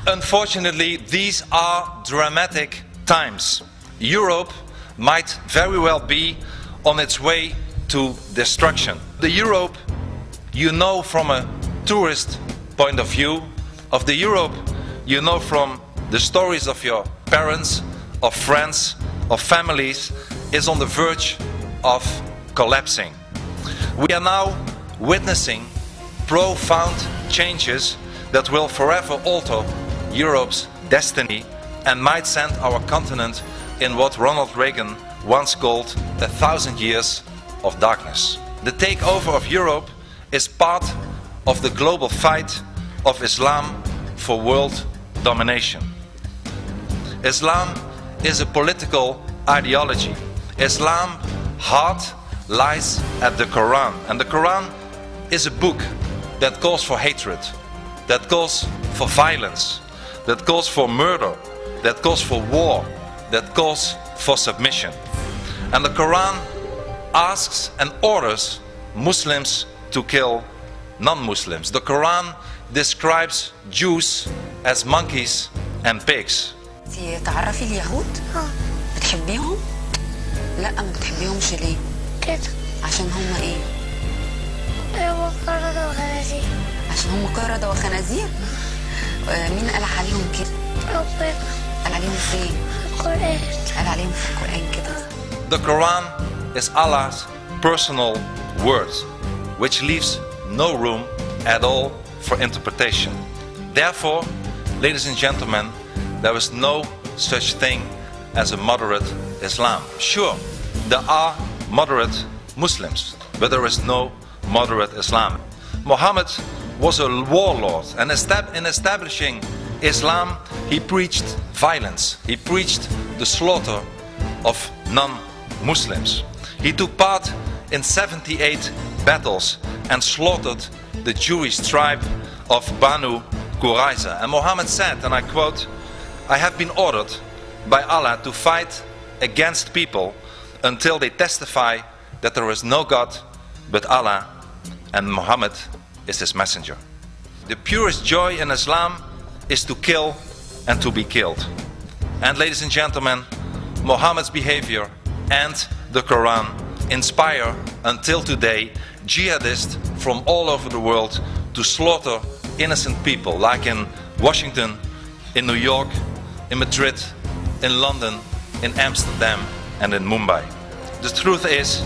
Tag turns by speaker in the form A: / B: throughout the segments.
A: Unfortunately, these are dramatic times. Europe might very well be on its way to destruction. The Europe you know from a tourist point of view, of the Europe you know from the stories of your parents, of friends, of families, is on the verge of collapsing. We are now witnessing profound changes that will forever alter Europe's destiny and might send our continent in what Ronald Reagan once called 1,000 years of darkness. The takeover of Europe is part of the global fight of Islam for world domination. Islam is a political ideology. Islam's heart lies at the Quran, and the Quran is a book that calls for hatred, that calls for violence, that calls for murder, that calls for war, that calls for submission. And the Quran asks and orders Muslims to kill non-Muslims. The Quran describes Jews as monkeys and pigs.
B: تعرفي اليهود؟ بتحبيهم؟ لا ما بتحبيهمش ليه؟
C: كده
B: عشان هم ايه؟
C: هم قردة وخنازير.
B: عشان هم قردة وخنازير؟ مين قال عليهم كده؟
C: ربنا.
B: قال عليهم فين؟
C: القرآن.
B: قال عليهم في القرآن كده.
A: The Quran is Allah's personal word, which leaves no room at all for interpretation. Therefore, ladies and gentlemen, there is no such thing as a moderate Islam. Sure, there are moderate Muslims, but there is no moderate Islam. Muhammad was a warlord, and in establishing Islam, he preached violence. He preached the slaughter of non-Muslims. He took part in 78 battles and slaughtered the Jewish tribe of Banu Qurayza. And Muhammad said, and I quote, "I have been ordered by Allah to fight against people until they testify that there is no God but Allah and Muhammad is his messenger." The purest joy in Islam is to kill and to be killed. And ladies and gentlemen, Muhammad's behavior and the Quran inspire until today jihadists from all over the world to slaughter innocent people, like in Washington, in New York, in Madrid, in London, in Amsterdam and in Mumbai. The truth is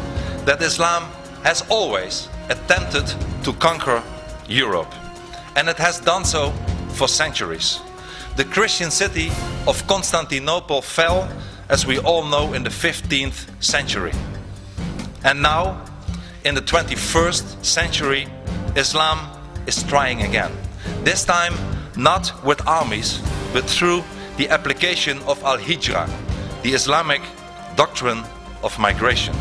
A: that Islam has always attempted to conquer Europe, and it has done so for centuries. The Christian city of Constantinople fell, as we all know, in the 15th century. And now, in the 21st century, Islam is trying again. This time, not with armies, but through the application of al-Hijra, the Islamic doctrine of migration.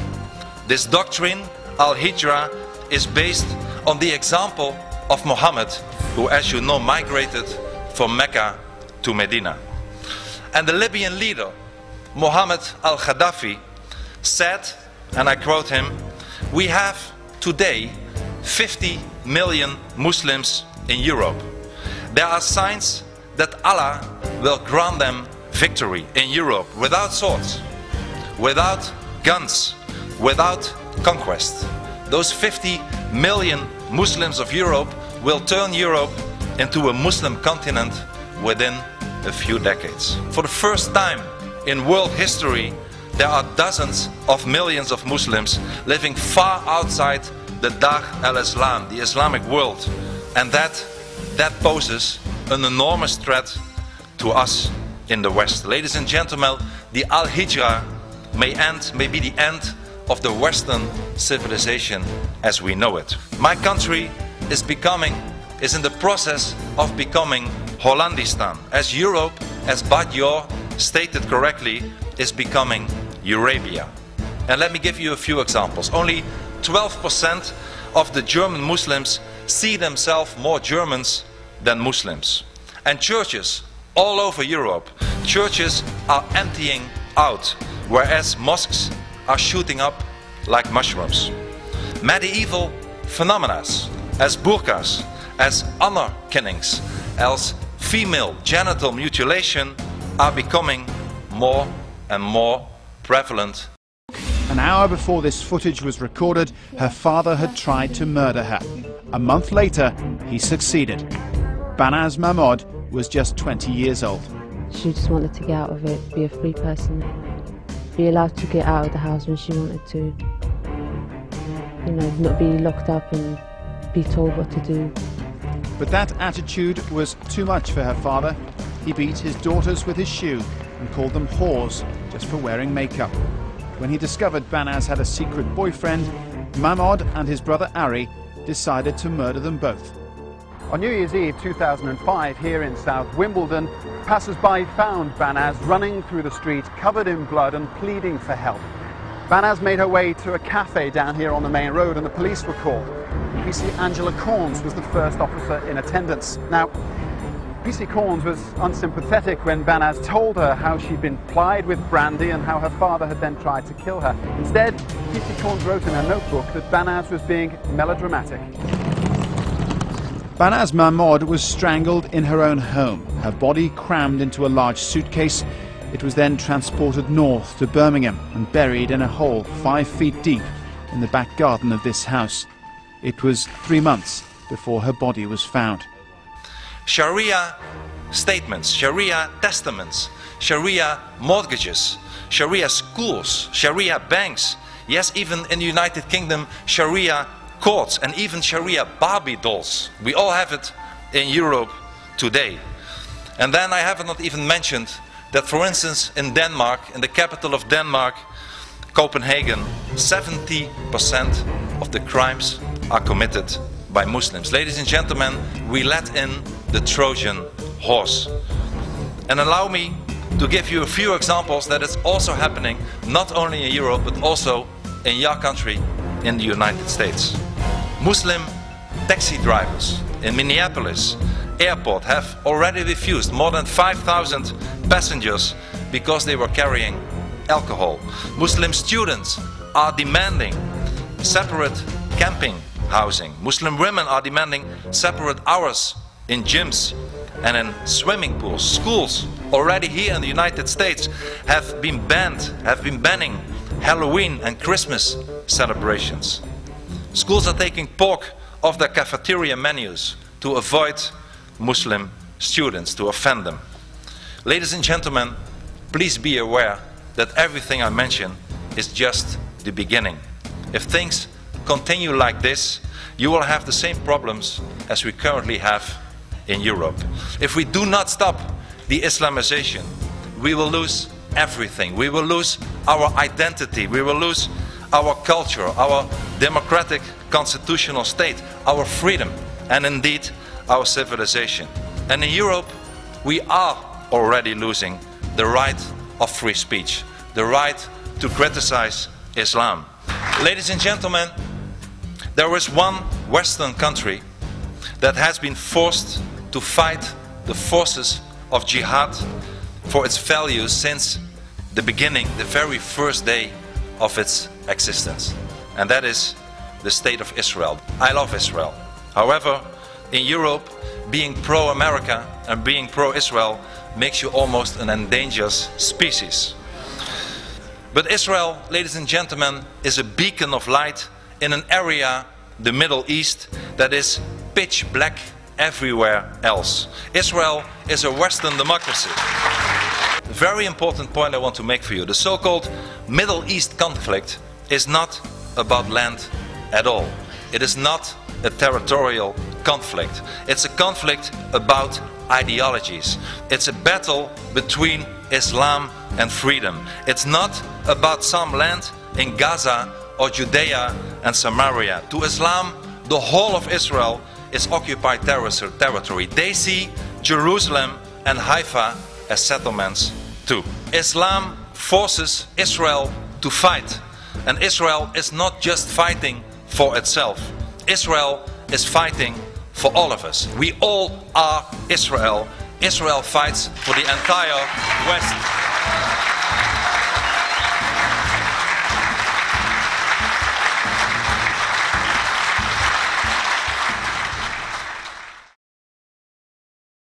A: This doctrine, al-Hijra, is based on the example of Muhammad, who, as you know, migrated from Mecca to Medina. And the Libyan leader, Muhammad al-Gaddafi, said, and I quote him, "We have today 50 million Muslims in Europe. There are signs that Allah will grant them victory in Europe without swords, without guns, without conquest. Those 50 million Muslims of Europe will turn Europe into a Muslim continent within a few decades." For the first time in world history, there are dozens of millions of Muslims living far outside the Dar al-Islam, the Islamic world, and that poses an enormous threat to us in the West. Ladies and gentlemen, the al-Hijra may be the end of the Western civilization as we know it. My country is in the process of becoming Hollandistan, as Europe, as Badior stated correctly, is becoming Eurabia. And let me give you a few examples. Only 12% of the German Muslims see themselves more Germans than Muslims. And churches all over Europe, churches are emptying out, whereas mosques are shooting up like mushrooms. Medieval phenomena as burqas, as honor killings, as female genital mutilation are becoming more and more prevalent.
D: An hour before this footage was recorded, her father had tried to murder her. A month later, he succeeded. Banaz Mahmoud was just 20 years old.
E: She just wanted to get out of it, be a free person, be allowed to get out of the house when she wanted to. You know, not be locked up and be told what to do.
D: But that attitude was too much for her father. He beat his daughters with his shoe and called them whores just for wearing makeup. When he discovered Banaz had a secret boyfriend, Mahmoud and his brother Ari decided to murder them both. On New Year's Eve 2005, here in South Wimbledon, passers-by found Banaz running through the street, covered in blood and pleading for help. Banaz made her way to a cafe down here on the main road and the police were called. PC Angela Corns was the first officer in attendance. Now, PC Corns was unsympathetic when Banaz told her how she'd been plied with brandy and how her father had then tried to kill her. Instead, PC Corns wrote in her notebook that Banaz was being melodramatic. Banaz Mahmoud was strangled in her own home, her body crammed into a large suitcase. It was then transported north to Birmingham and buried in a hole 5 feet deep in the back garden of this house. It was 3 months before her body was found.
A: Sharia statements, Sharia testaments, Sharia mortgages, Sharia schools, Sharia banks, yes, even in the United Kingdom, Sharia courts and even Sharia Barbie dolls. We all have it in Europe today. And then I have not even mentioned that, for instance, in Denmark, in the capital of Denmark, Copenhagen, 70% of the crimes are committed by Muslims. Ladies and gentlemen, we let in the Trojan horse. And allow me to give you a few examples that it's also happening not only in Europe but also in your country, in the United States. Muslim taxi drivers in Minneapolis airport have already refused more than 5,000 passengers because they were carrying alcohol. Muslim students are demanding separate camping housing. Muslim women are demanding separate hours in gyms and in swimming pools. Schools already here in the United States have been banning Halloween and Christmas celebrations. Schools are taking pork off their cafeteria menus to avoid Muslim students, to offend them. Ladies and gentlemen, please be aware that everything I mention is just the beginning. If things continue like this, you will have the same problems as we currently have in Europe. If we do not stop the Islamization, we will lose everything. We will lose our identity, we will lose our culture, our democratic constitutional state, our freedom, and indeed our civilization. And in Europe, we are already losing the right of free speech, the right to criticize Islam. Ladies and gentlemen, there is one Western country that has been forced to fight the forces of jihad for its values since the beginning, the very first day of its existence. And that is the State of Israel. I love Israel. However, in Europe, being pro-America and being pro-Israel makes you almost an endangered species. But Israel, ladies and gentlemen, is a beacon of light in an area, the Middle East, that is pitch black everywhere else. Israel is a Western democracy. Very important point I want to make for you. The so-called Middle East conflict is not about land at all. It is not a territorial conflict. It's a conflict about ideologies. It's a battle between Islam and freedom. It's not about some land in Gaza or Judea and Samaria. To Islam, the whole of Israel is occupied territory. They see Jerusalem and Haifa as settlements too. Islam forces Israel to fight. And Israel is not just fighting for itself. Israel is fighting for all of us. We all are Israel. Israel fights for the entire West.